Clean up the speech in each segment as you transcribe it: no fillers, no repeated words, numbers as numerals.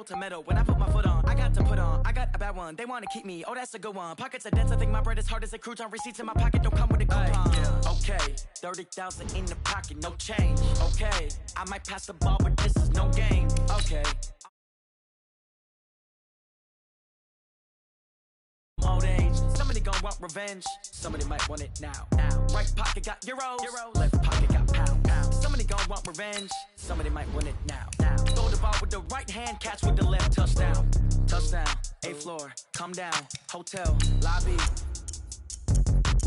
Tomato, tomato. When I put my foot on, I got to put on. I got a bad one. They want to keep me. Oh, that's a good one. Pockets are dense. I think my bread is hard as a crouton. Receipts in my pocket don't come with a coupon. Okay, 30,000 in the pocket, no change. Okay, I might pass the ball, but this is no game. Okay. Old age, somebody gon' want revenge. Somebody might want it now. Right pocket got euros, left pocket got pound. Somebody gon' want revenge. Somebody might want it now. Throw the ball with the right hand, catch with the left. Touchdown, touchdown. 8th floor, come down. Hotel lobby.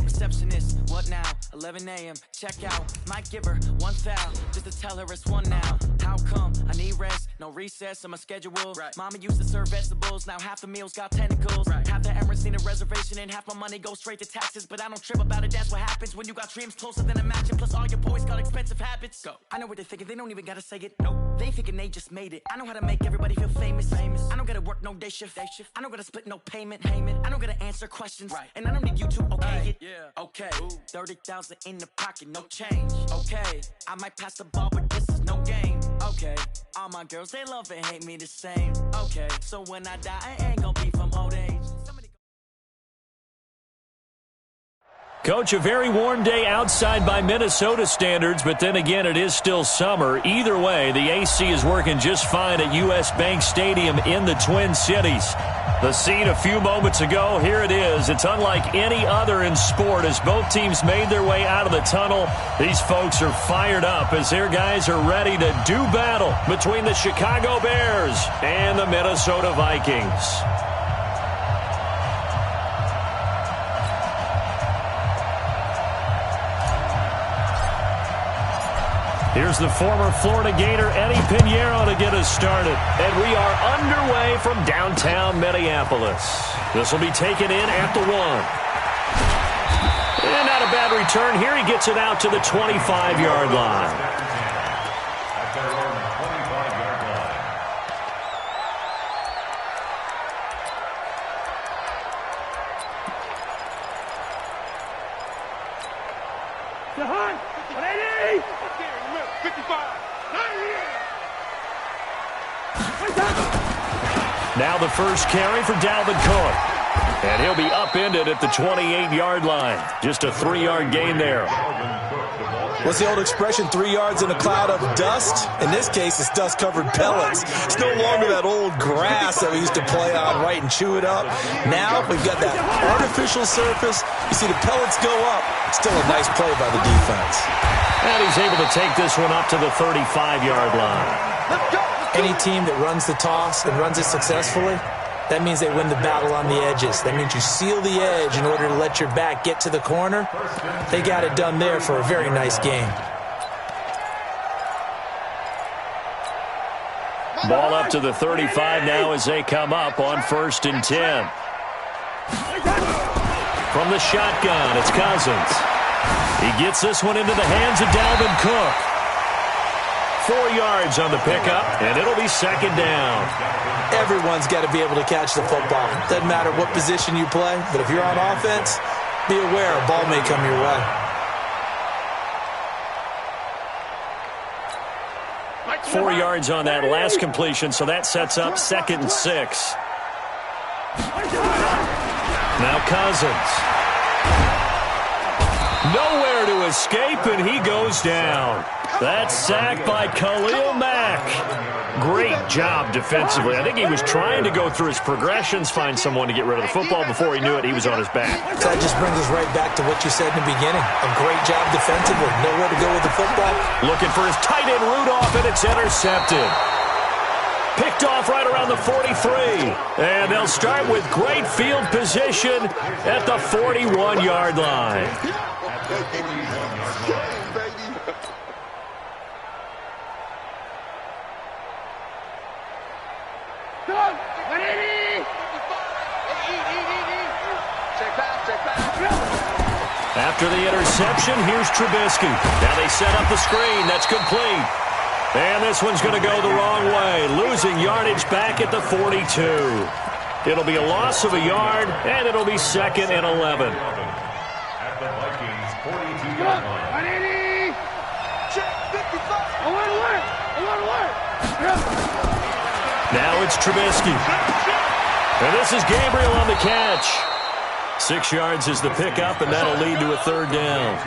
Receptionist, what now? 11 a.m. Check out. Might give her one foul just to tell her it's one now. How come? I need rest, no recess on my schedule. Right. Mama used to serve vegetables, now half the meals got tentacles. Right. Half the Emirates need a reservation and half my money goes straight to taxes. But I don't trip about it, that's what happens when you got dreams closer than a mansion. Plus all your boys got expensive habits. Go. I know what they're thinking, they don't even gotta say it. Nope. They thinking they just made it. I know how to make everybody feel famous. I don't gotta work no day shift. I don't gotta split no payment. I don't gotta answer questions. Right. And I don't need you to okay it. Yeah. Okay, 30,000 in the pocket, no change. Okay, I might pass the ball, but this is no game. Okay, all my girls, they love and hate me the same. Okay, so when I die, I ain't gonna be from old age. Coach, a very warm day outside by Minnesota standards, but then again, it is still summer. Either way, the AC is working just fine at U.S. Bank Stadium in the Twin Cities. The scene a few moments ago, here it is. It's unlike any other in sport as both teams made their way out of the tunnel. These folks are fired up as their guys are ready to do battle between the Chicago Bears and the Minnesota Vikings. Here's the former Florida Gator, Eddie Pinheiro, to get us started. And we are underway from downtown Minneapolis. This will be taken in at the 1. And not a bad return here. He gets it out to the 25-yard line. Now the first carry for Dalvin Cook. And he'll be upended at the 28-yard line. Just a 3-yard gain there. What's the old expression, 3 yards in a cloud of dust? In this case, it's dust-covered pellets. It's no longer that old grass that we used to play on, right, and chew it up. Now we've got that artificial surface. You see the pellets go up. Still a nice play by the defense. And he's able to take this one up to the 35-yard line. Let's go. Any team that runs the toss and runs it successfully, that means they win the battle on the edges. That means you seal the edge in order to let your back get to the corner. They got it done there for a very nice game. Ball up to the 35 now as they come up on 1st and 10. From the shotgun, it's Cousins. He gets this one into the hands of Dalvin Cook. 4 yards on the pickup, and it'll be 2nd down. Everyone's got to be able to catch the football. Doesn't matter what position you play, but if you're on offense, be aware a ball may come your way. Like 4 yards on that last completion, so that sets up 2nd and 6. Now Cousins. Nowhere to escape, and he goes down. That's sacked by Khalil Mack. Great job defensively. I think he was trying to go through his progressions, find someone to get rid of the football. Before he knew it, he was on his back. So that just brings us right back to what you said in the beginning. A great job defensively. Nowhere to go with the football. Looking for his tight end Rudolph, and it's intercepted. Picked off right around the 43. And they'll start with great field position at the 41-yard line. After the interception, here's Trubisky. Now they set up the screen. That's complete. And this one's going to go the wrong way, losing yardage back at the 42. It'll be a loss of a yard, and it'll be 2nd and 11. At the Vikings 42-yard line. 180. Check 55. I want to work. Now it's Trubisky. And this is Gabriel on the catch. 6 yards is the pickup, and that'll lead to a third down.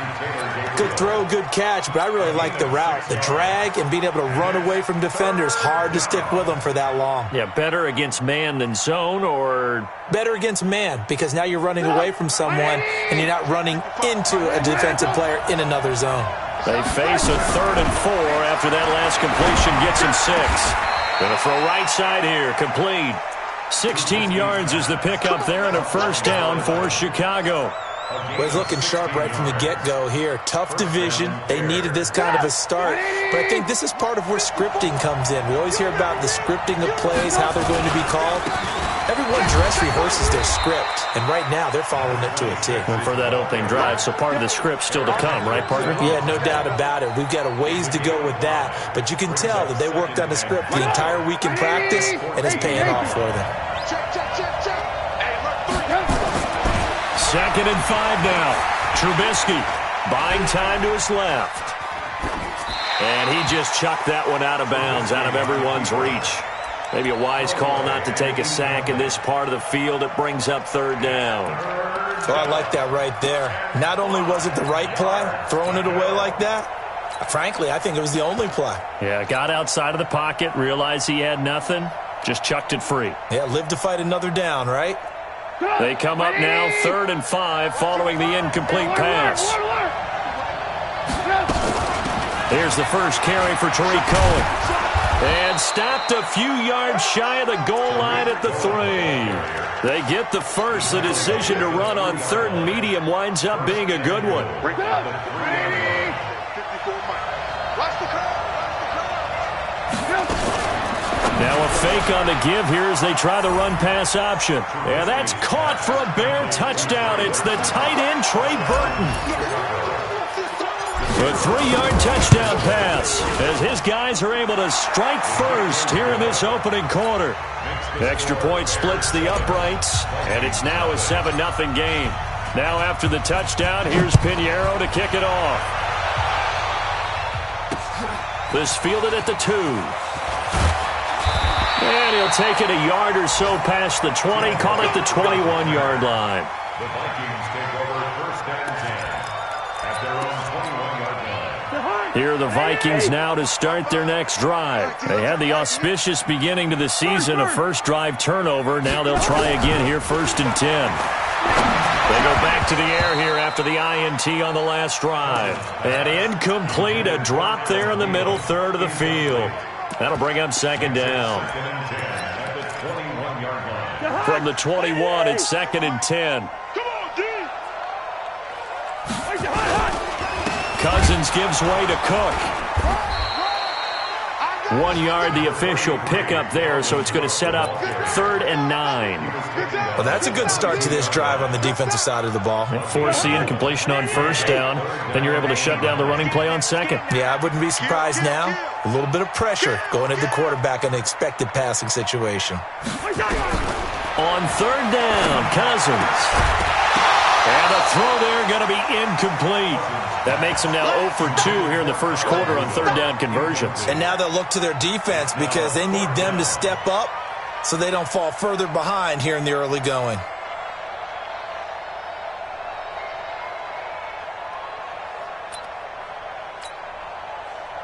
Good throw, good catch, but I really like the route. The drag and being able to run away from defenders, hard to stick with them for that long. Yeah, better against man than zone, or? Better against man, because now you're running away from someone and you're not running into a defensive player in another zone. They face a 3rd and 4 after that last completion gets him 6. Going to throw right side here, complete. 16 yards is the pickup there and a first down for Chicago. Well, he's looking sharp right from the get-go here. Tough division. They needed this kind of a start. But I think this is part of where scripting comes in. We always hear about the scripting of plays, how they're going to be called. Everyone dress rehearses their script, and right now they're following it to a T. And for that opening drive, so part of the script still to come, right, partner? Yeah, no doubt about it. We've got a ways to go with that, but you can tell that they worked on the script the entire week in practice, and it's paying off for them. 2nd and 5 now. Trubisky buying time to his left. And he just chucked that one out of bounds, out of everyone's reach. Maybe a wise call not to take a sack in this part of the field. It brings up 3rd down. So I like that right there. Not only was it the right play, throwing it away like that, frankly, I think it was the only play. Yeah, got outside of the pocket, realized he had nothing, just chucked it free. Yeah, live to fight another down, right? They come up now 3rd and 5 following the incomplete pass. Here's the first carry for Tariq Cohen. And stopped a few yards shy of the goal line at the 3. They get the first. The decision to run on 3rd and medium winds up being a good one. Now a fake on the give here as they try the run-pass option. Yeah, that's caught for a Bear touchdown. It's the tight end, Trey Burton. A 3-yard touchdown pass as his guys are able to strike first here in this opening quarter. Extra point splits the uprights, and it's now a 7-0 game. Now after the touchdown, here's Pinheiro to kick it off. This fielded at the 2. And he'll take it a yard or so past the 20, call it the 21-yard line. The Vikings take over 1st and 10 at their own 21-yard line. Here are the Vikings now to start their next drive. They had the auspicious beginning to the season, a first drive turnover. Now they'll try again here, 1st and 10. They go back to the air here after the INT on the last drive. And incomplete, a drop there in the middle third of the field. That'll bring up 2nd down. From the 21, it's 2nd and 10. Cousins gives way to Cook. 1 yard, the official pickup there, so it's going to set up 3rd and 9. Well, that's a good start to this drive on the defensive side of the ball. Force the incompletion on 1st down, then you're able to shut down the running play on 2nd. Yeah, I wouldn't be surprised now. A little bit of pressure going at the quarterback in an expected passing situation. On 3rd down, Cousins. And a throw there going to be incomplete. That makes them now 0 for 2 here in the first quarter on 3rd down conversions. And now they'll look to their defense because they need them to step up so they don't fall further behind here in the early going.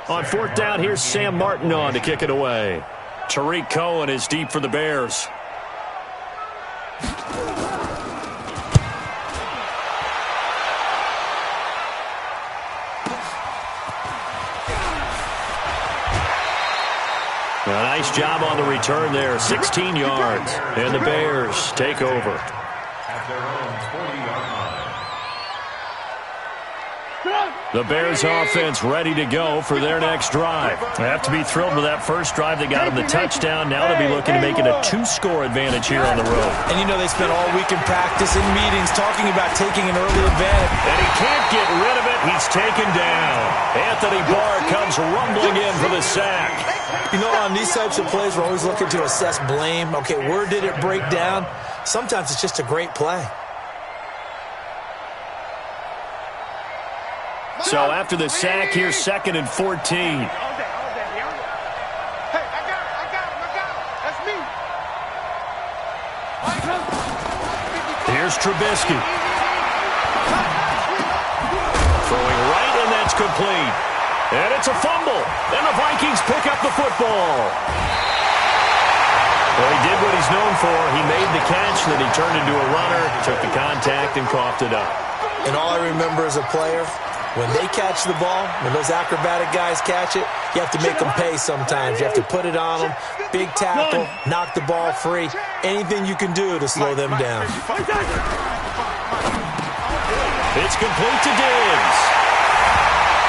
On 4th down, here's Sam Martin on to kick it away. Tariq Cohen is deep for the Bears. A nice job on the return there, 16 yards. And the Bears take over. At their own 40-yard line. The Bears offense ready to go for their next drive. They have to be thrilled with that first drive. They got them the touchdown. Now they'll be looking to make it a 2-score advantage here on the road. And you know they spent all week in practice and meetings talking about taking an early advantage. And he can't get rid of it. He's taken down. Anthony Barr comes rumbling in for the sack. You know, on these types of plays, we're always looking to assess blame. Okay, where did it break down? Sometimes it's just a great play. So after the sack, here's 2nd and 14. Here's Trubisky. Throwing right, and that's complete. And it's a fumble. And the Vikings pick up the football. Well, he did what he's known for. He made the catch, then he turned into a runner, took the contact, and coughed it up. And all I remember as a player, when they catch the ball, when those acrobatic guys catch it, you have to make them pay sometimes. You have to put it on them, big tackle, knock the ball free, anything you can do to slow them down. It's complete to Diggs.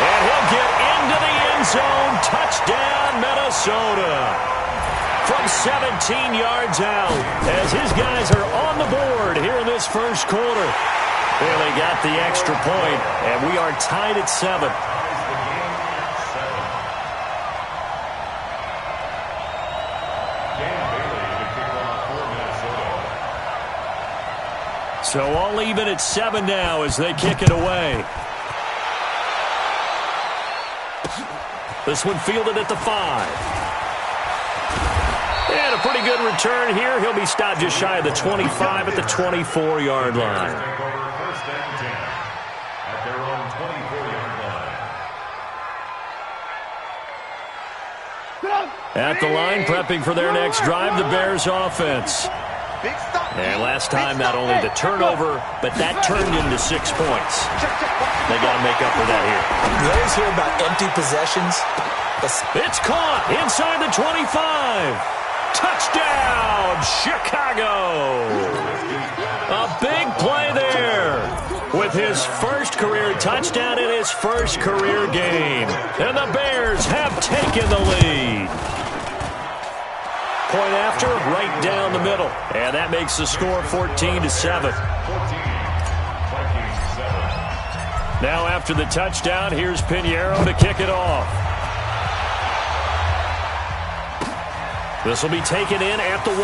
And he'll get into the end zone. Touchdown, Minnesota. From 17 yards out, as his guys are on the board here in this first quarter. Well, they got the extra point, and we are tied at 7. So all even at 7 now as they kick it away. This one fielded at the 5. And a pretty good return here. He'll be stopped just shy of the 25 at the 24-yard line. First and 10 at their own 24-yard line. At the line, prepping for their next drive, the Bears offense. And last time, not only the turnover, but that turned into 6 points. They got to make up for that here. You always hear about empty possessions. It's caught inside the 25. Touchdown, Chicago! A big play there with his first career touchdown in his first career game. And the Bears have taken the lead. Point after, right down the middle. And that makes the score 14-7. Now after the touchdown, here's Pinheiro to kick it off. This will be taken in at the 1.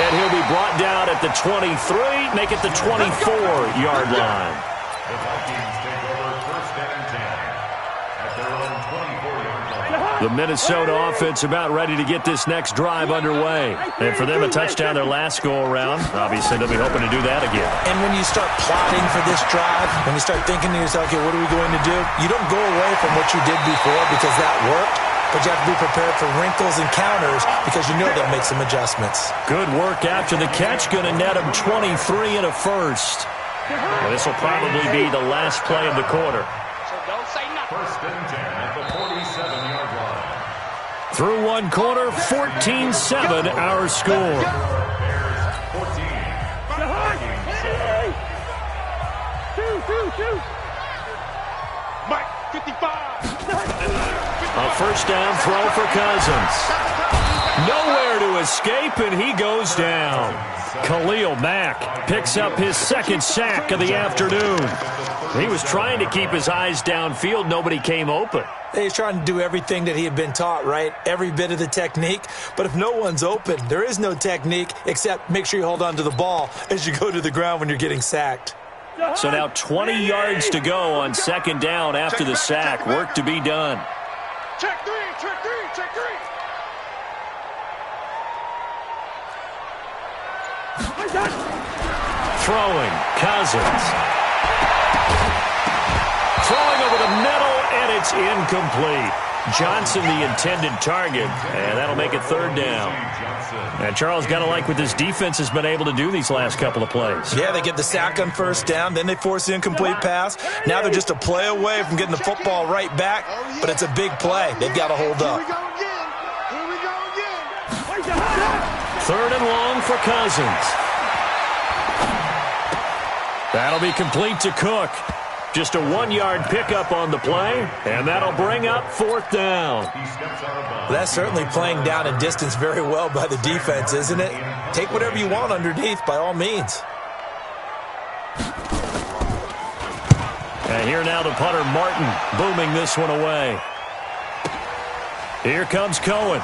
And he'll be brought down at the 23, make it the 24-yard line. The Vikings take over first and 10 at their own 24-yard line. The Minnesota offense about ready to get this next drive underway. And for them, a touchdown their last go-around. Obviously, they'll be hoping to do that again. And when you start plotting for this drive, when you start thinking to yourself, okay, what are we going to do? You don't go away from what you did before because that worked. But you have to be prepared for wrinkles and counters because you know they'll make some adjustments. Good work after the catch. Going to net him 23 and a first. Well, this will probably be the last play of the quarter. First and 10 at the 47-yard line. Through one quarter, 14-7 our score. Bears 14. Vikings 7. Mike, 55. A first down throw for Cousins. Nowhere to escape, and he goes down. Khalil Mack picks up his second sack of the afternoon. He was trying to keep his eyes downfield. Nobody came open. He's trying to do everything that he had been taught, right? Every bit of the technique. But if no one's open, there is no technique except make sure you hold on to the ball as you go to the ground when you're getting sacked. So now 20 yards to go on second down after the sack. Work to be done. Check three, check three, check three. Throwing, Cousins. Throwing over the middle, and it's incomplete. Johnson, the intended target, and that'll make it third down. And Charles, got to like what this defense has been able to do these last couple of plays. Yeah, they get the sack on first down, then they force the incomplete pass. Now they're just a play away from getting the football right back, but it's a big play. They've got to hold up. Here we go again. Third and long for Cousins. That'll be complete to Cook. Just a 1-yard pickup on the play, and that'll bring up fourth down. That's certainly playing down and distance very well by the defense, isn't it? Take whatever you want underneath, by all means. And here now the punter, Martin, booming this one away. Here comes Cohen.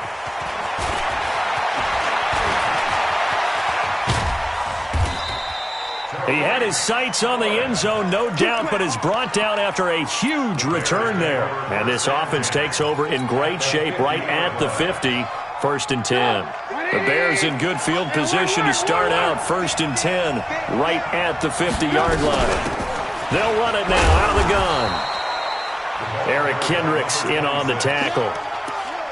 He had his sights on the end zone, no doubt, but is brought down after a huge return there. And this offense takes over in great shape right at the 50, first and 10. The Bears in good field position to start out 1st and 10 right at the 50-yard line. They'll run it now out of the gun. Eric Kendricks in on the tackle.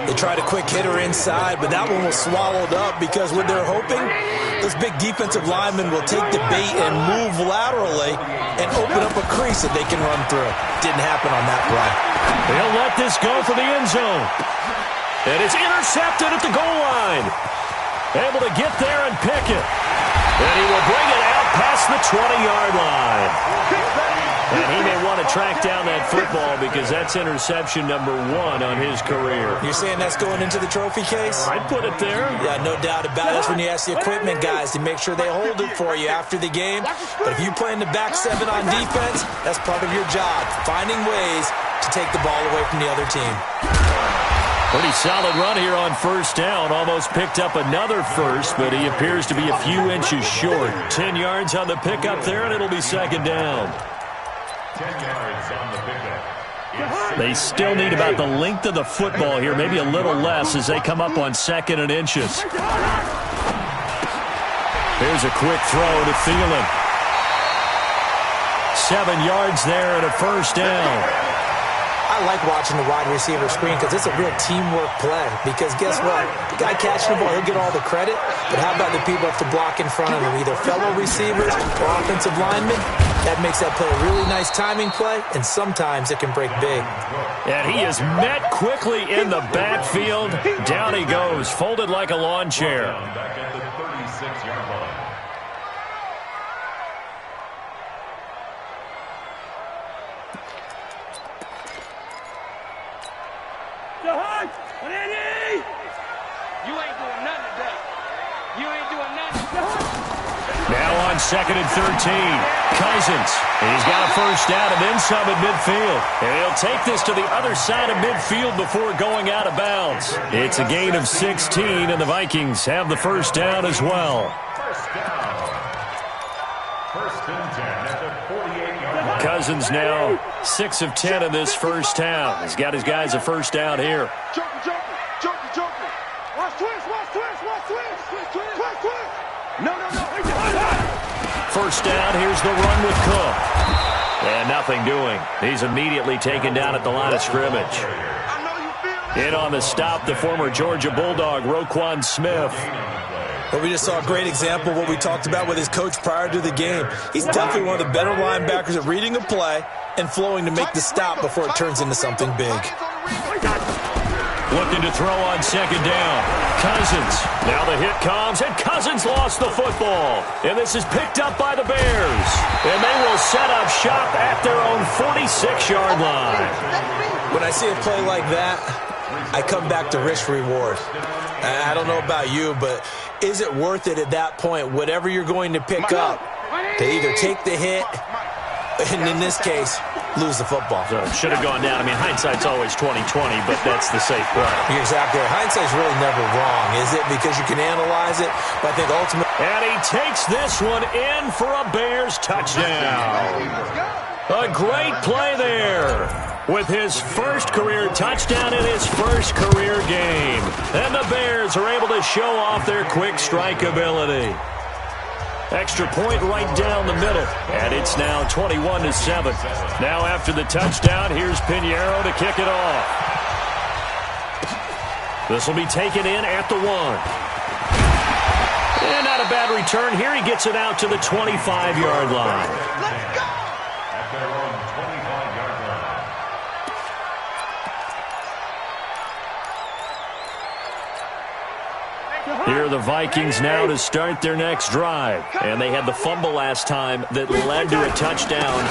They tried a quick hitter inside, but that one was swallowed up because what they're hoping, those big defensive linemen will take the bait and move laterally and open up a crease that they can run through. Didn't happen on that play. They'll let this go for the end zone. And it's intercepted at the goal line. Able to get there and pick it. And he will bring it out past the 20-yard line. And he may want to track down that football because that's interception number 1 on his career. You're saying that's going into the trophy case? I'd put it there. Yeah, no doubt about it. That's when you ask the equipment guys to make sure they hold it for you after the game. But if you play in the back 7 on defense, that's part of your job, finding ways to take the ball away from the other team. Pretty solid run here on 1st down. Almost picked up another first, but he appears to be a few inches short. 10 yards on the pickup there, and it'll be 2nd down. 10 yards on the pickup. They still need about the length of the football here, maybe a little less as they come up on 2nd and inches. Here's a quick throw to Thielen. 7 yards there and a 1st down. I like watching the wide receiver screen because it's a real teamwork play. Because guess what? The guy catching the ball, he'll get all the credit. But how about the people have to block in front of him, either fellow receivers or offensive linemen? That makes that play a really nice timing play, and sometimes it can break big. And he is met quickly in the backfield. Down he goes, folded like a lawn chair. Back at the 36-yard line. You ain't doing nothing today. You ain't doing nothing. Now on 2nd and 13, Cousins. He's got a 1st down and then some at midfield. And he'll take this to the other side of midfield before going out of bounds. It's a gain of 16, and the Vikings have the 1st down as well. 1st down. 1st and 10 at the 48-yard line. Cousins now 6 of 10 in this 1st half. He's got his guys a 1st down here. Joker. Watch twist. No. 1st down, here's the run with Cook. And nothing doing. He's immediately taken down at the line of scrimmage. I know you feel that. In on the stop, the former Georgia Bulldog, Roquan Smith. But we just saw a great example of what we talked about with his coach prior to the game. He's definitely one of the better linebackers at reading a play and flowing to make the stop before it turns into something big. Looking to throw on 2nd down. Cousins. Now the hit comes, and Cousins lost the football. And this is picked up by the Bears. And they will set up shop at their own 46-yard line. When I see a play like that, I come back to risk-reward. I don't know about you, but is it worth it at that point, whatever you're going to pick up, to either take the hit, and in this case, lose the football? So should have gone down. I mean, hindsight's always 20/20, but that's the safe play. You're exactly right. Hindsight's really never wrong, is it? Because you can analyze it, but I think ultimately... And he takes this one in for a Bears touchdown. A great play there with his 1st career touchdown in his 1st career game. And the Bears are able to show off their quick strike ability. Extra point right down the middle. And it's now 21-7. Now after the touchdown, here's Pinheiro to kick it off. This will be taken in at the 1. And not a bad return here. He gets it out to the 25-yard line. Let's go! At their own 25-yard line. Here are the Vikings now to start their next drive. And they had the fumble last time that led to a touchdown.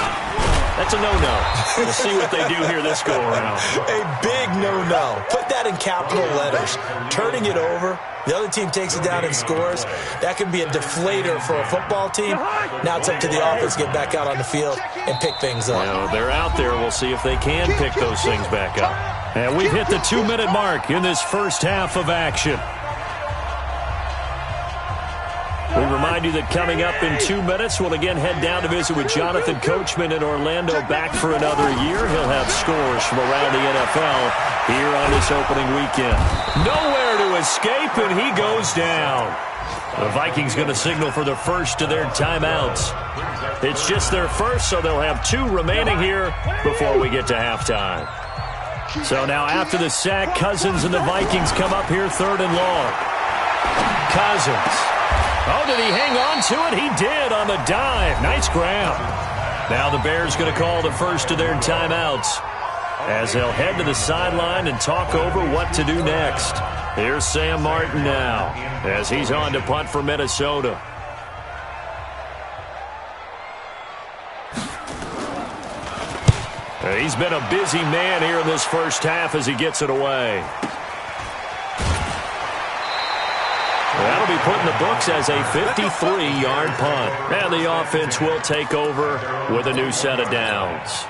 That's a no-no. We'll see what they do here this go-around. A big no-no. Put that in capital letters. Turning it over, the other team takes it down and scores. That can be a deflator for a football team. Now it's up to the offense to get back out on the field and pick things up. Well, they're out there. We'll see if they can pick those things back up. And we've hit the 2-minute mark in this 1st half of action. We remind you that coming up in 2 minutes, we'll again head down to visit with Jonathan Coachman in Orlando, back for another year. He'll have scores from around the NFL here on this opening weekend. Nowhere there to escape, and he goes down. The Vikings going to signal for the first of their timeouts. It's just their first, so they'll have 2 remaining here before we get to halftime. So now after the sack, Cousins and the Vikings come up here 3rd and long. Cousins. Oh, did he hang on to it? He did on the dive. Nice grab. Now the Bears going to call the first of their timeouts as they'll head to the sideline and talk over what to do next. Here's Sam Martin now as he's on to punt for Minnesota. He's been a busy man here in this first half as he gets it away. That'll be put in the books as a 53-yard punt. And the offense will take over with a new set of downs.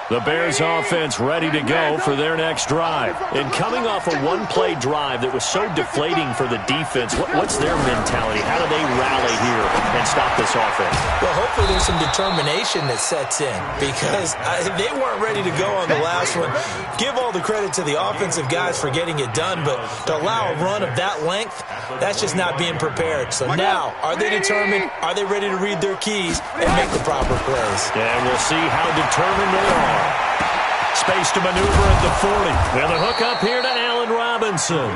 The Bears offense ready to go for their next drive. And coming off a one-play drive that was so deflating for the defense, what's their mentality? How do they rally here and stop this offense? Well, hopefully there's some determination that sets in because they weren't ready to go on the last one. Give all the credit to the offensive guys for getting it done, but to allow a run of that length, that's just not being prepared. So now, are they determined? Are they ready to read their keys and make the proper plays? And we'll see how determined they are. Space to maneuver at the 40. And the hook up here to Allen Robinson.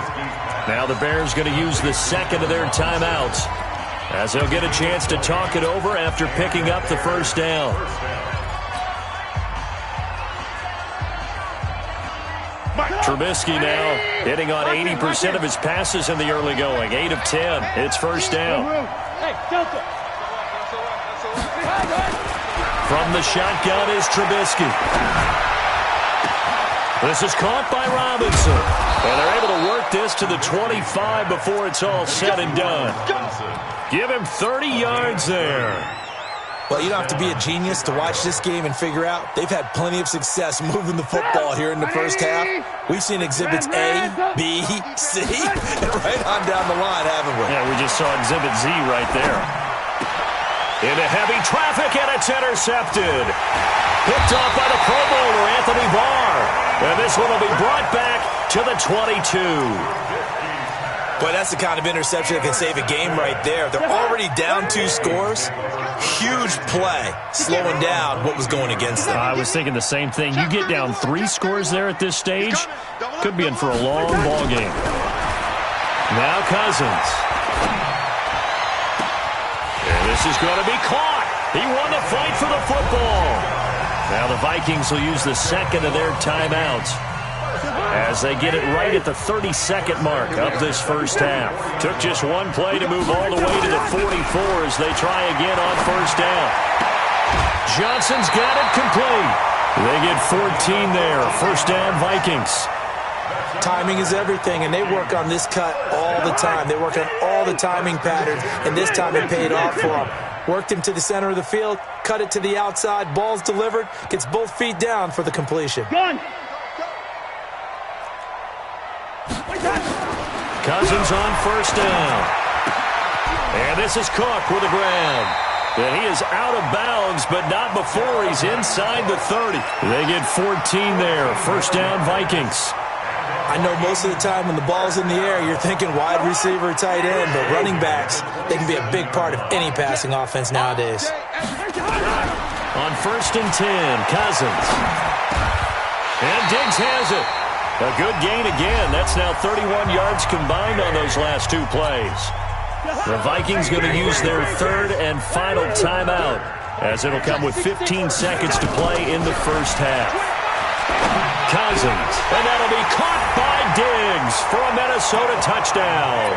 Now the Bears going to use the second of their timeouts as they'll get a chance to talk it over after picking up the first down. Trubisky now hitting on 80% of his passes in the early going. 8 of 10. It's first down. From the shotgun is Trubisky. This is caught by Robinson. And they're able to work this to the 25 before it's all said and done. Give him 30 yards there. Well, you don't have to be a genius to watch this game and figure out they've had plenty of success moving the football here in the first half. We've seen exhibits A, B, C, and right on down the line, haven't we? Yeah, we just saw exhibit Z right there. Into heavy traffic, and it's intercepted. Picked off by the Pro Bowler, Anthony Barr. And this one will be brought back to the 22. Boy, that's the kind of interception that can save a game right there. They're already down 2 scores. Huge play, slowing down what was going against them. I was thinking the same thing. You get down 3 scores there at this stage, could be in for a long ball game. Now Cousins. And this is going to be caught. He won the fight for the football. Now the Vikings will use the second of their timeouts as they get it right at the 32nd mark of this first half. Took just one play to move all the way to the 44 as they try again on first down. Johnson's got it complete. They get 14 there. First down, Vikings. Timing is everything, and they work on this cut all the time. They work on all the timing patterns, and this time it paid off for them. Worked him to the center of the field, cut it to the outside, ball's delivered, gets both feet down for the completion. Cousins on first down. And this is Cook with a grab. And he is out of bounds, but not before he's inside the 30. They get 14 there. First down, Vikings. I know most of the time when the ball's in the air, you're thinking wide receiver, tight end, but running backs, they can be a big part of any passing offense nowadays. On first and 10, Cousins. And Diggs has it. A good gain again. That's now 31 yards combined on those last 2 plays. The Vikings going to use their third and final timeout as it'll come with 15 seconds to play in the first half. Cousins, and that'll be caught by Diggs for a Minnesota touchdown.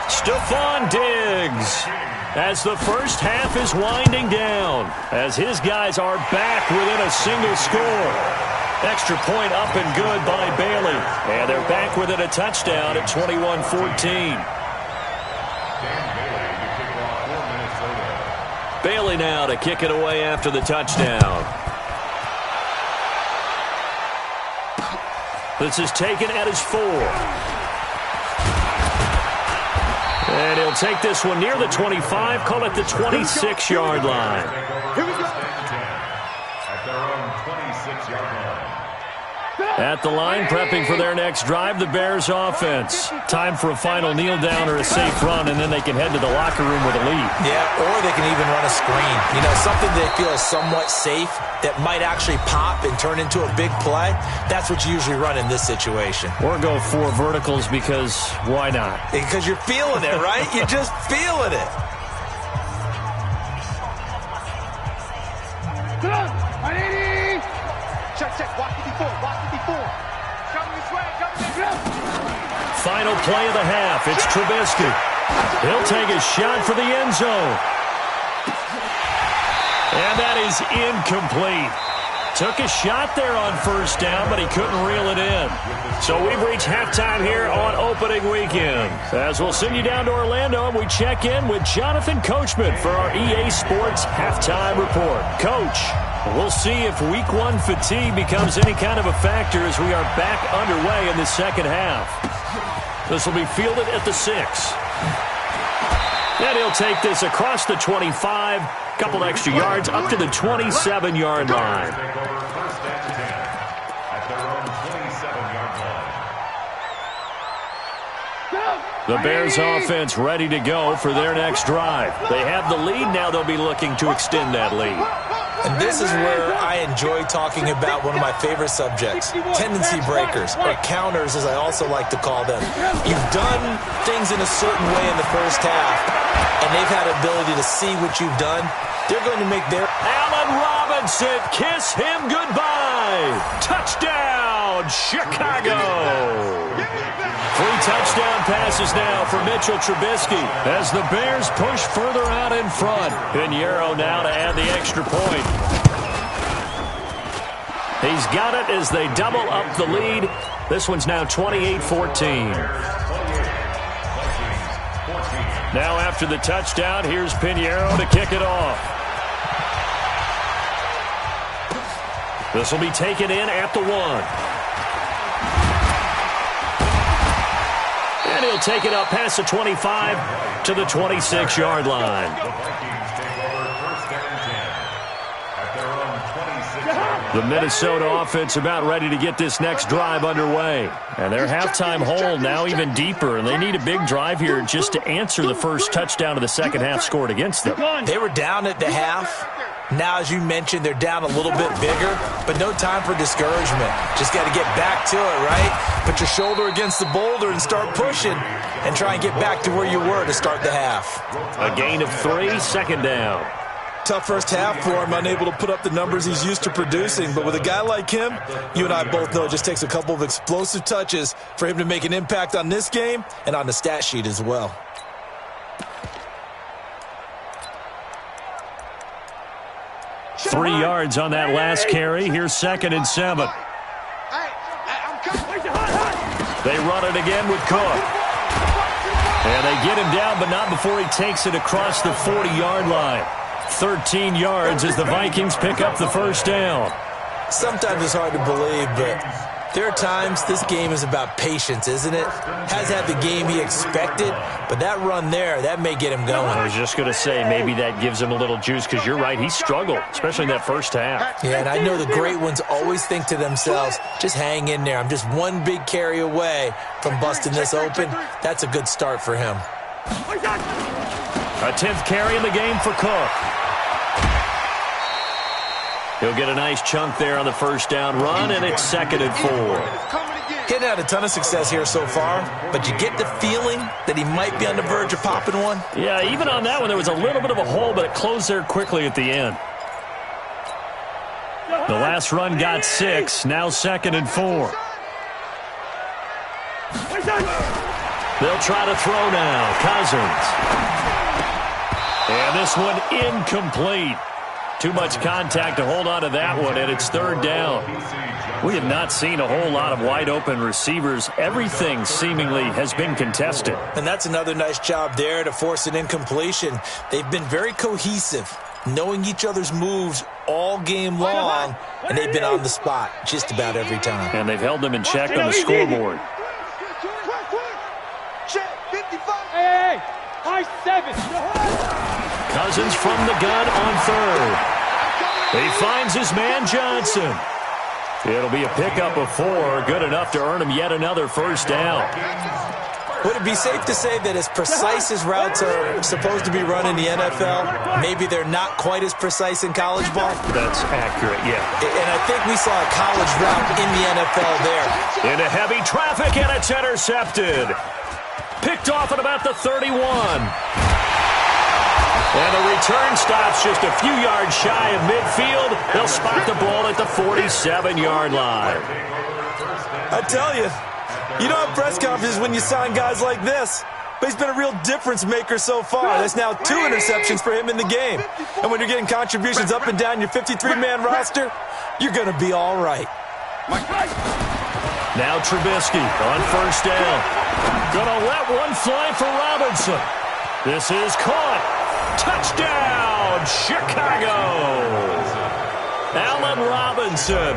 Stephon Diggs, as the first half is winding down, as his guys are back within a single score. Extra point up and good by Bailey, and they're back within a touchdown at 21-14. Bailey now to kick it away after the touchdown. This is taken at his 4. And he'll take this one near the 25, call it the 26-yard line. At their own 26-yard line. At the line, prepping for their next drive, the Bears offense. Time for a final kneel down or a safe run, and then they can head to the locker room with a lead. Yeah, or they can even run a screen. You know, something they feel is somewhat safe that might actually pop and turn into a big play. That's what you usually run in this situation. Or go 4 verticals because why not? Because you're feeling it, right? You're just feeling it. Check. Watch it before. Come this way. Final play of the half. It's Trubisky. He'll take a shot for the end zone. And that is incomplete. Took a shot there on first down, but he couldn't reel it in. So we've reached halftime here on opening weekend. As we'll send you down to Orlando, and we check in with Jonathan Coachman for our EA Sports Halftime Report. Coach, we'll see if Week 1 fatigue becomes any kind of a factor as we are back underway in the second half. This will be fielded at the 6. And he'll take this across the 25, couple extra yards up to the 27-yard line. The Bears offense ready to go for their next drive. They have the lead. Now they'll be looking to extend that lead. And this is where I enjoy talking about one of my favorite subjects, tendency breakers, or counters as I also like to call them. You've done things in a certain way in the first half, and they've had the ability to see what you've done. They're going to make their... Allen Robinson, kiss him goodbye. Touchdown, Chicago. 3 touchdown passes now for Mitchell Trubisky as the Bears push further out in front. Pinheiro now to add the extra point. He's got it as they double up the lead. This one's now 28-14. Now after the touchdown, here's Pinheiro to kick it off. This will be taken in at the 1. And he'll take it up past the 25 to the 26-yard line. The Minnesota offense about ready to get this next drive underway. And their halftime hole now even deeper, and they need a big drive here just to answer the first touchdown of the second half scored against them. They were down at the half. Now, as you mentioned, they're down a little bit bigger, but no time for discouragement. Just got to get back to it, right? Put your shoulder against the boulder and start pushing and try and get back to where you were to start the half. A gain of 3, second down. Tough first half for him, unable to put up the numbers he's used to producing. But with a guy like him, you and I both know it just takes a couple of explosive touches for him to make an impact on this game and on the stat sheet as well. Three yards on that last carry. Here's 2nd and 7. They run it again with Cook. And they get him down, but not before he takes it across the 40-yard line. 13 yards as the Vikings pick up the first down. Sometimes it's hard to believe, but there are times this game is about patience, isn't it? Has had the game he expected, but that run there, that may get him going. I was just going to say, maybe that gives him a little juice, because you're right, he struggled, especially in that first half. Yeah, and I know the great ones always think to themselves, just hang in there. I'm just one big carry away from busting this open. That's a good start for him. A 10th carry in the game for Cook. He'll get a nice chunk there on the first down run, and it's 2nd and 4. Hadn't had a ton of success here so far, but you get the feeling that he might be on the verge of popping one. Yeah, even on that one, there was a little bit of a hole, but it closed there quickly at the end. The last run got 6, now 2nd and 4. They'll try to throw now. Cousins. And this one incomplete. Too much contact to hold on to that one, and it's 3rd down. We have not seen a whole lot of wide-open receivers. Everything seemingly has been contested. And that's another nice job there to force an incompletion. They've been very cohesive, knowing each other's moves all game long, and they've been on the spot just about every time. And they've held them in check on the scoreboard. Hey, high 7. Cousins from the gun on 3rd. He finds his man Johnson. It'll be a pickup of 4, good enough to earn him yet another first down. Would it be safe to say that as precise as routes are supposed to be run in the NFL, maybe they're not quite as precise in college ball? That's accurate, yeah. And I think we saw a college route in the NFL there. Into heavy traffic, and it's intercepted. Picked off at about the 31. And the return stops just a few yards shy of midfield. They'll spot the ball at the 47-yard line. I tell you, you don't have press conferences when you sign guys like this. But he's been a real difference maker so far. There's now 2 interceptions for him in the game. And when you're getting contributions up and down your 53-man roster, you're going to be all right. Now Trubisky on first down. Gonna let one fly for Robinson. This is caught. Touchdown, Chicago! Allen Robinson.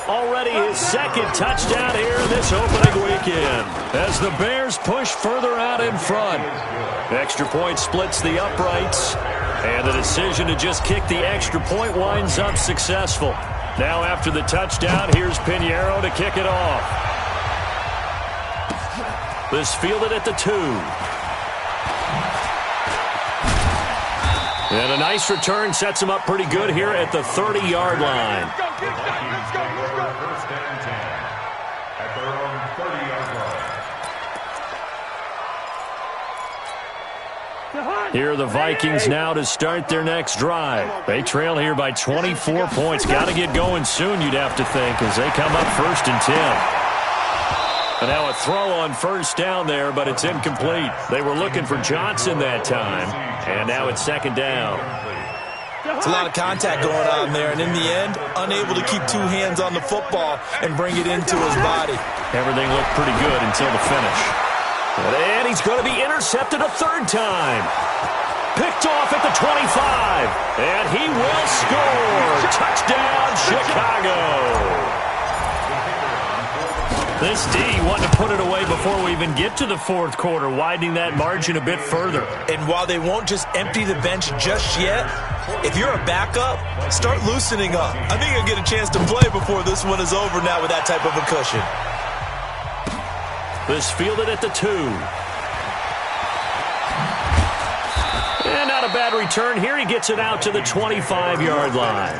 Already his second touchdown here in this opening weekend as the Bears push further out in front. Extra point splits the uprights, and the decision to just kick the extra point winds up successful. Now after the touchdown, here's Pinheiro to kick it off. This fielded at the 2. And a nice return sets him up pretty good here at the 30-yard line. First and 10 at their own 30-yard line. Here are the Vikings now to start their next drive. They trail here by 24 points. Got to get going soon, you'd have to think, as they come up first and 10. And now a throw on first down there, but it's incomplete. They were looking for Johnson that time, and now it's second down. It's a lot of contact going on there, and in the end, unable to keep 2 hands on the football and bring it into his body. Everything looked pretty good until the finish. And he's going to be intercepted a 3rd time. Picked off at the 25, and he will score. Touchdown, Chicago. This D wanting to put it away before we even get to the 4th quarter, widening that margin a bit further. And while they won't just empty the bench just yet, if you're a backup, start loosening up. I think you'll get a chance to play before this one is over now with that type of a cushion. This fielded at the 2. And not a bad return here. He gets it out to the 25-yard line.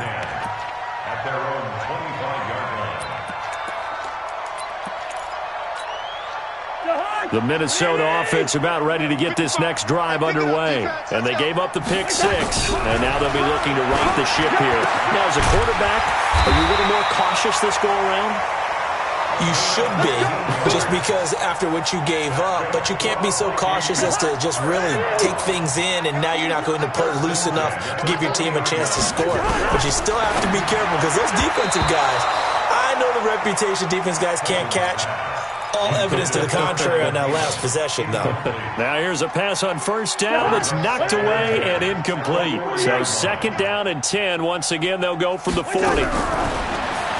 At their own 25-yard line. The Minnesota offense about ready to get this next drive underway. And they gave up the pick 6. And now they'll be looking to right the ship here. Now, as a quarterback, are you a little more cautious this go-around? You should be, just because after what you gave up, but you can't be so cautious as to just really take things in, and now you're not going to play loose enough to give your team a chance to score. But you still have to be careful, because those defensive guys, I know the reputation defense guys can't catch. All evidence to the contrary on that last possession, though. Now here's a pass on first down that's knocked away and incomplete. So second down and 10. Once again, they'll go from the 40.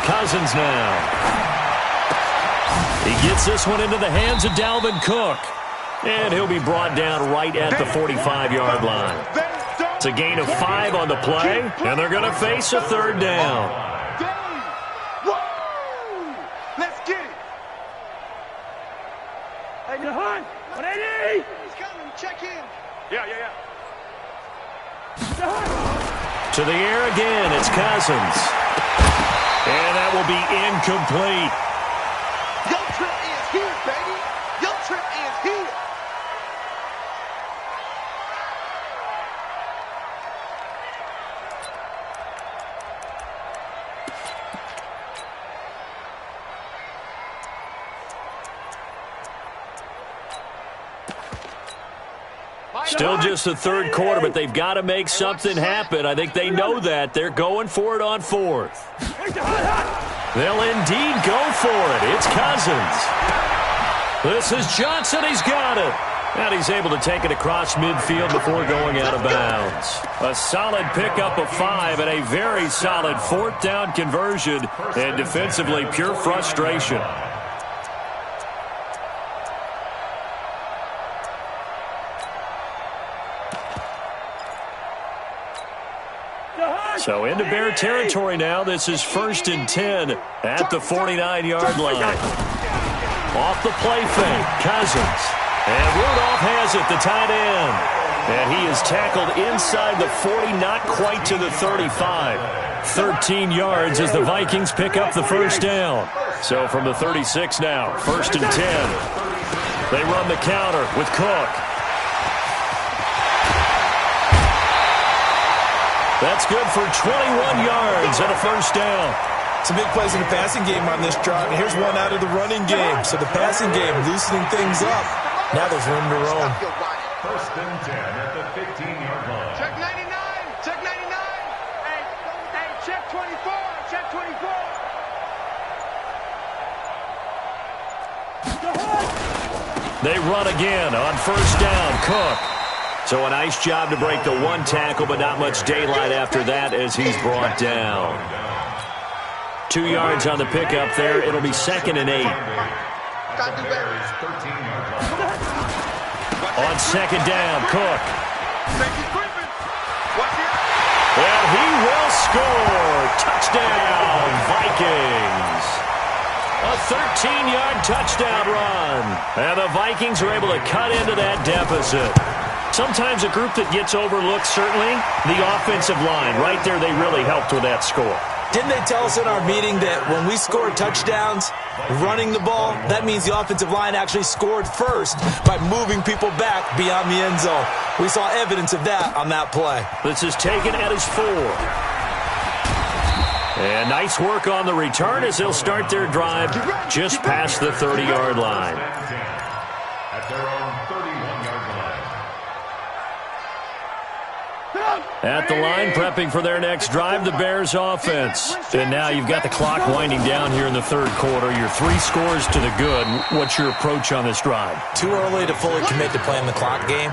Cousins now. He gets this one into the hands of Dalvin Cook. And he'll be brought down right at the 45-yard line. It's a gain of 5 on the play, and they're going to face a 3rd down. Let's get it. Hey, Jahan, 180. He's coming. Check in. Yeah. To the air again, it's Cousins. And that will be incomplete. Your trip is here, baby. Your trip is here. Still just the 3rd quarter, but they've got to make something happen. I think they know that. They're going for it on 4th. They'll indeed go for it. It's Cousins. This is Johnson. He's got it. And he's able to take it across midfield before going out of bounds. A solid pickup of 5 and a very solid 4th down conversion. And defensively, pure frustration. So into Bear territory now. This is 1st and 10 at the 49-yard line. Off the play fake, Cousins. And Rudolph has it, the tight end. And he is tackled inside the 40, not quite to the 35. 13 yards as the Vikings pick up the first down. So from the 36 now, 1st and 10. They run the counter with Cook. That's good for 21 yards and a first down. Some big plays in the passing game on this drive. And here's one out of the running game. So the passing game loosening things up. Now there's room to roam. 1st and 10 at the 15-yard line. Check 99. Check 99. Hey, check 24. Check 24. They run again on first down. Cook. So a nice job to break the one tackle, but not much daylight after that as he's brought down. 2 yards on the pickup there. It'll be 2nd and 8. On 2nd down, Cook. And he will score. Touchdown, Vikings. A 13-yard touchdown run. And the Vikings are able to cut into that deficit. Sometimes a group that gets overlooked, certainly, the offensive line. Right there, they really helped with that score. Didn't they tell us in our meeting that when we score touchdowns running the ball, that means the offensive line actually scored first by moving people back beyond the end zone? We saw evidence of that on that play. This is taken at his 4. And nice work on the return as they'll start their drive just past the 30-yard line. At their own 31-yard line. At the line, prepping for their next drive, the Bears offense. And now you've got the clock winding down here in the third quarter. You're 3 scores to the good. What's your approach on this drive? Too early to fully commit to playing the clock game.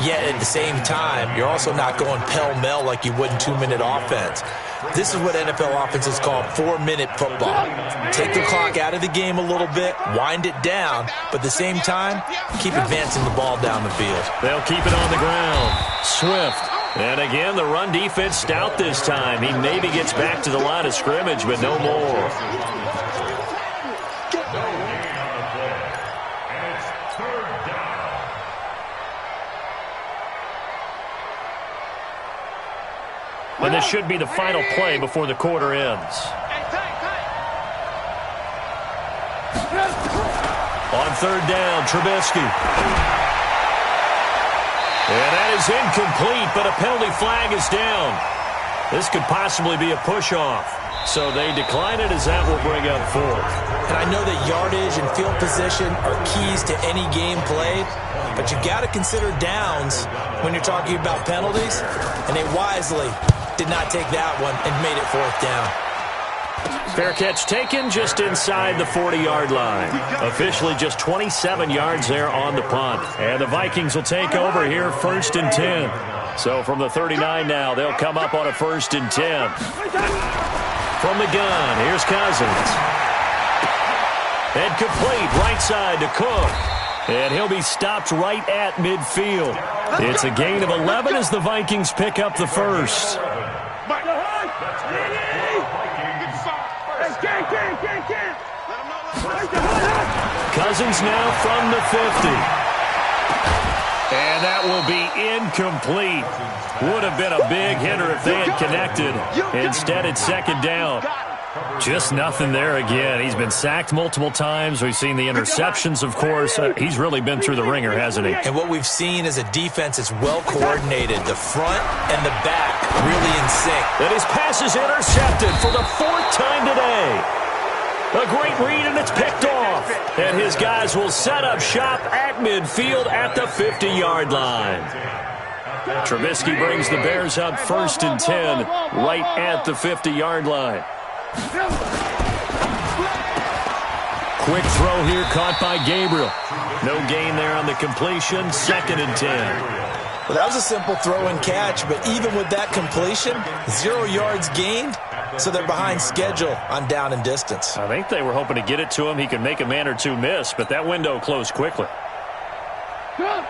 Yet at the same time, you're also not going pell-mell like you would in 2-minute offense. This is what NFL offenses call 4-minute football. Take the clock out of the game a little bit, wind it down, but at the same time, keep advancing the ball down the field. They'll keep it on the ground. Swift. And again, the run defense stout this time. He maybe gets back to the line of scrimmage, but no more. And this should be the final play before the quarter ends. On 3rd down, Trubisky. And that is incomplete, but a penalty flag is down. This could possibly be a push-off. So they decline it as that will bring up 4th. And I know that yardage and field position are keys to any game played, but you got to consider downs when you're talking about penalties, and they wisely did not take that one and made it 4th down. Fair catch taken just inside the 40-yard line. Officially just 27 yards there on the punt. And the Vikings will take over here 1st and 10. So from the 39 now, they'll come up on a 1st and 10. From the gun, here's Cousins. And complete right side to Cook. And he'll be stopped right at midfield. It's a gain of 11 as the Vikings pick up the first. Cousins now from the 50. And that will be incomplete. Would have been a big hitter if they had connected. Instead, it's 2nd down. Just nothing there again. He's been sacked multiple times. We've seen the interceptions, of course. He's really been through the ringer, hasn't he? And what we've seen is a defense that's well coordinated. The front and the back really in sync. And his pass is intercepted for the 4th time today. A great read, and it's picked off. And his guys will set up shop at midfield at the 50-yard line. Trubisky brings the Bears up 1st and 10 right at the 50-yard line. Quick throw here caught by Gabriel. No gain there on the completion. 2nd and 10. Well, that was a simple throw and catch, but even with that completion, 0 yards gained, so they're behind schedule on down and distance. I think they were hoping to get it to him. He could make a man or two miss, but that window closed quickly. Alert,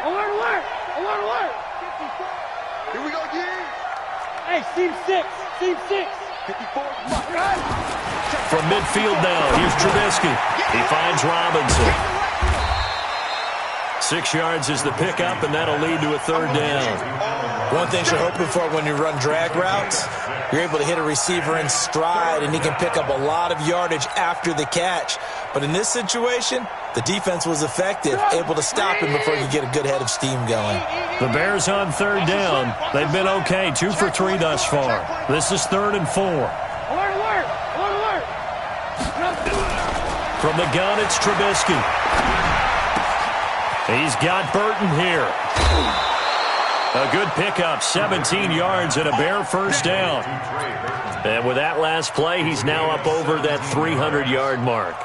alert, alert, alert. Here we go, G. Hey, seam 6. Seam 6. 54. From midfield now, here's Trubisky. He finds Robinson. 6 yards is the pickup, and that'll lead to a third down. One thing you're hoping for when you run drag routes, you're able to hit a receiver in stride, and he can pick up a lot of yardage after the catch. But in this situation, the defense was effective, able to stop him before you get a good head of steam going. The Bears on third down. They've been okay, 2 for 3 thus far. This is 3rd and 4. Alert, alert, alert, alert. From the gun, it's Trubisky. He's got Burton here. A good pickup, 17 yards and a Bear first down. And with that last play, he's now up over that 300-yard mark.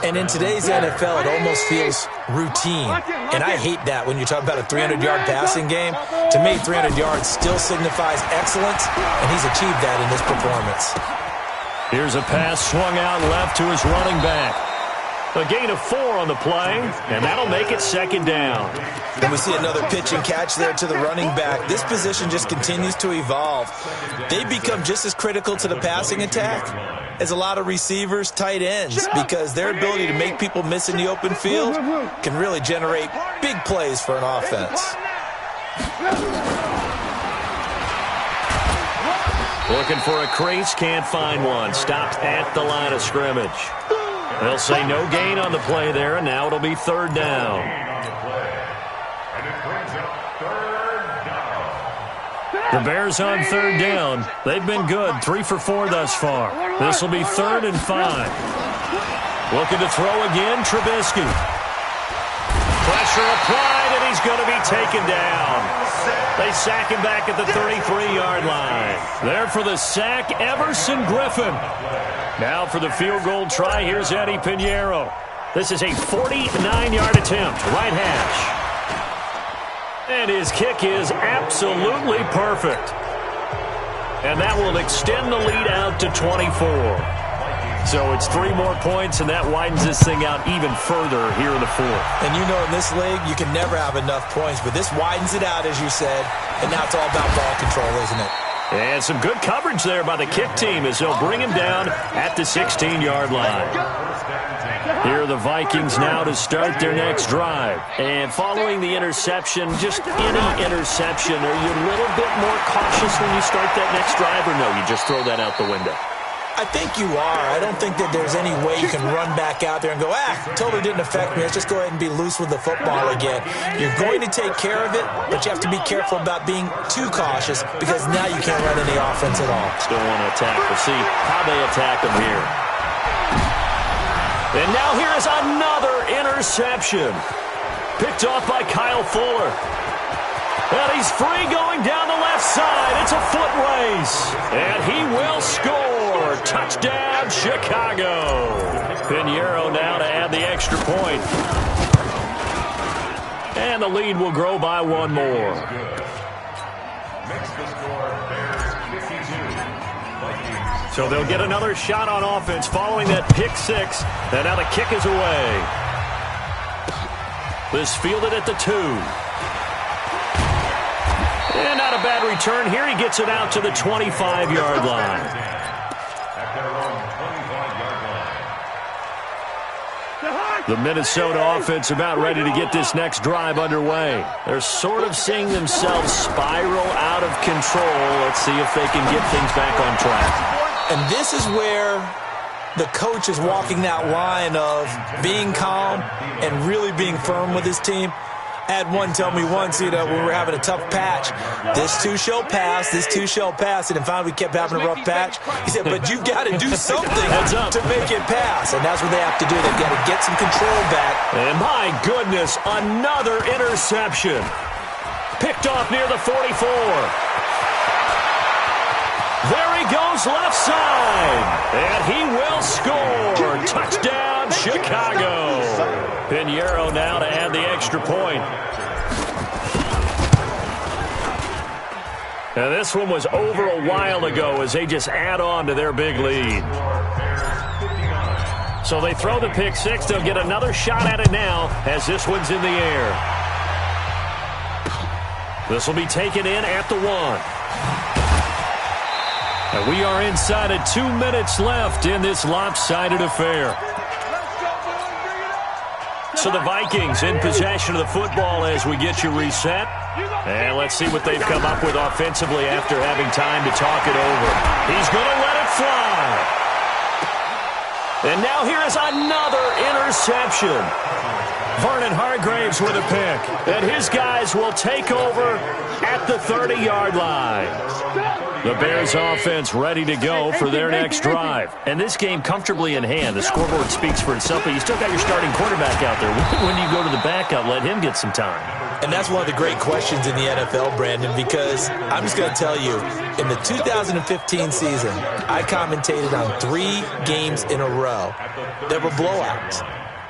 And in today's NFL, it almost feels routine. And I hate that when you talk about a 300-yard passing game. To me, 300 yards still signifies excellence, and he's achieved that in his performance. Here's a pass swung out left to his running back. A gain of 4 on the play, and that'll make it 2nd down. And we see another pitch and catch there to the running back. This position just continues to evolve. They become just as critical to the passing attack as a lot of receivers, tight ends, because their ability to make people miss in the open field can really generate big plays for an offense. Looking for a crease, can't find one. Stopped at the line of scrimmage. They'll say no gain on the play there, and now it'll be 3rd down. The Bears on 3rd down. They've been good, 3 for 4 thus far. This will be 3rd and 5. Looking to throw again, Trubisky. Pressure applied, and he's going to be taken down. They sack him back at the 33-yard line. There for the sack, Everson Griffin. Now for the field goal try, here's Eddie Pinheiro. This is a 49-yard attempt, right hash. And his kick is absolutely perfect. And that will extend the lead out to 24. So it's 3 more points, and that widens this thing out even further here in the 4th. And you know in this league, you can never have enough points, but this widens it out, as you said, and now it's all about ball control, isn't it? And some good coverage there by the kick team as they'll bring him down at the 16-yard line. Here are the Vikings now to start their next drive. And following the interception, just any interception, are you a little bit more cautious when you start that next drive, or no, you just throw that out the window? I think you are. I don't think that there's any way you can run back out there and go, totally didn't affect me. Let's just go ahead and be loose with the football again. You're going to take care of it, but you have to be careful about being too cautious because now you can't run any offense at all. Still want to attack. We'll see how they attack them here. And now here is another interception. Picked off by Kyle Fuller. And he's free going down the left side. It's a foot race. And he will score. Touchdown, Chicago. Pinheiro now to add the extra point. And the lead will grow by 1 more. So they'll get another shot on offense following that pick 6. And now the kick is away. This fielded at the 2. And not a bad return here. He gets it out to the 25-yard line. The Minnesota offense about ready to get this next drive underway. They're sort of seeing themselves spiral out of control. Let's see if they can get things back on track. And this is where the coach is walking that line of being calm and really being firm with his team. I had one tell me once, when we were having a tough patch, this too shall pass, this too shall pass. And finally we kept having a rough patch. He said, but you've got to do something to make it pass. And that's what they have to do. They've got to get some control back. And my goodness, another interception. Picked off near the 44. There he goes left side. And he will score. Touchdown, Chicago. Pinheiro now to add the extra point. Now this one was over a while ago as they just add on to their big lead. So they throw the pick 6. They'll get another shot at it now as this one's in the air. This will be taken in at the 1. And we are inside of 2 minutes left in this lopsided affair. So the Vikings in possession of the football as we get you reset. And let's see what they've come up with offensively after having time to talk it over. He's going to let it fly. And now here is another interception. Vernon Hargreaves with a pick. And his guys will take over at the 30-yard line. The Bears offense ready to go for their next drive. And this game comfortably in hand. The scoreboard speaks for itself, but you still got your starting quarterback out there. When do you go to the backup? Let him get some time. And that's one of the great questions in the NFL, Brandon, because I'm just going to tell you, in the 2015 season, I commentated on 3 games in a row that were blowouts.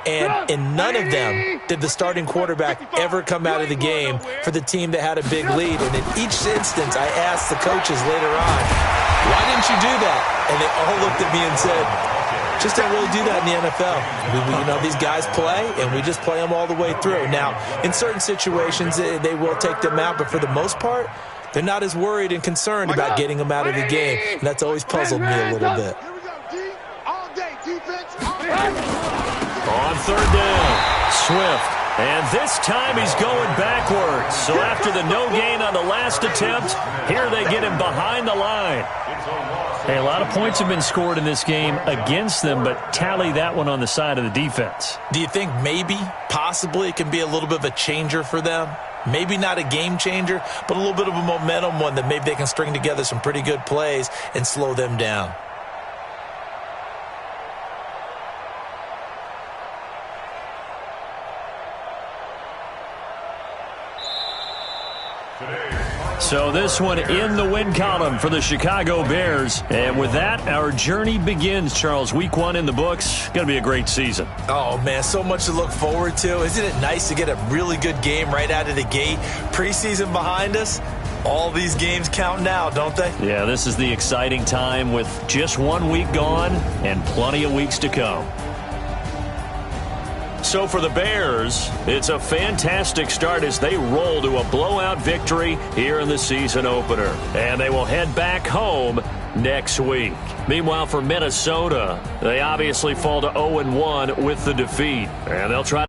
And in none of them did the starting quarterback ever come out of the game for the team that had a big lead. And in each instance, I asked the coaches later on, why didn't you do that? And they all looked at me and said, just don't really do that in the NFL. These guys play, and we just play them all the way through. Now, in certain situations, they will take them out, but for the most part, they're not as worried and concerned about getting them out of the game. And that's always puzzled me a little bit. On third down, Swift. And this time he's going backwards. So after the no gain on the last attempt, here they get him behind the line. Hey, a lot of points have been scored in this game against them, but tally that one on the side of the defense. Do you think maybe, possibly, it can be a little bit of a changer for them? Maybe not a game changer, but a little bit of a momentum one that maybe they can string together some pretty good plays and slow them down. So this one in the win column for the Chicago Bears. And with that, our journey begins, Charles. Week 1 in the books. Going to be a great season. Oh, man, so much to look forward to. Isn't it nice to get a really good game right out of the gate? Preseason behind us. All these games count now, don't they? Yeah, this is the exciting time with just 1 week gone and plenty of weeks to come. So for the Bears, it's a fantastic start as they roll to a blowout victory here in the season opener. And they will head back home next week. Meanwhile, for Minnesota, they obviously fall to 0-1 with the defeat. And they'll try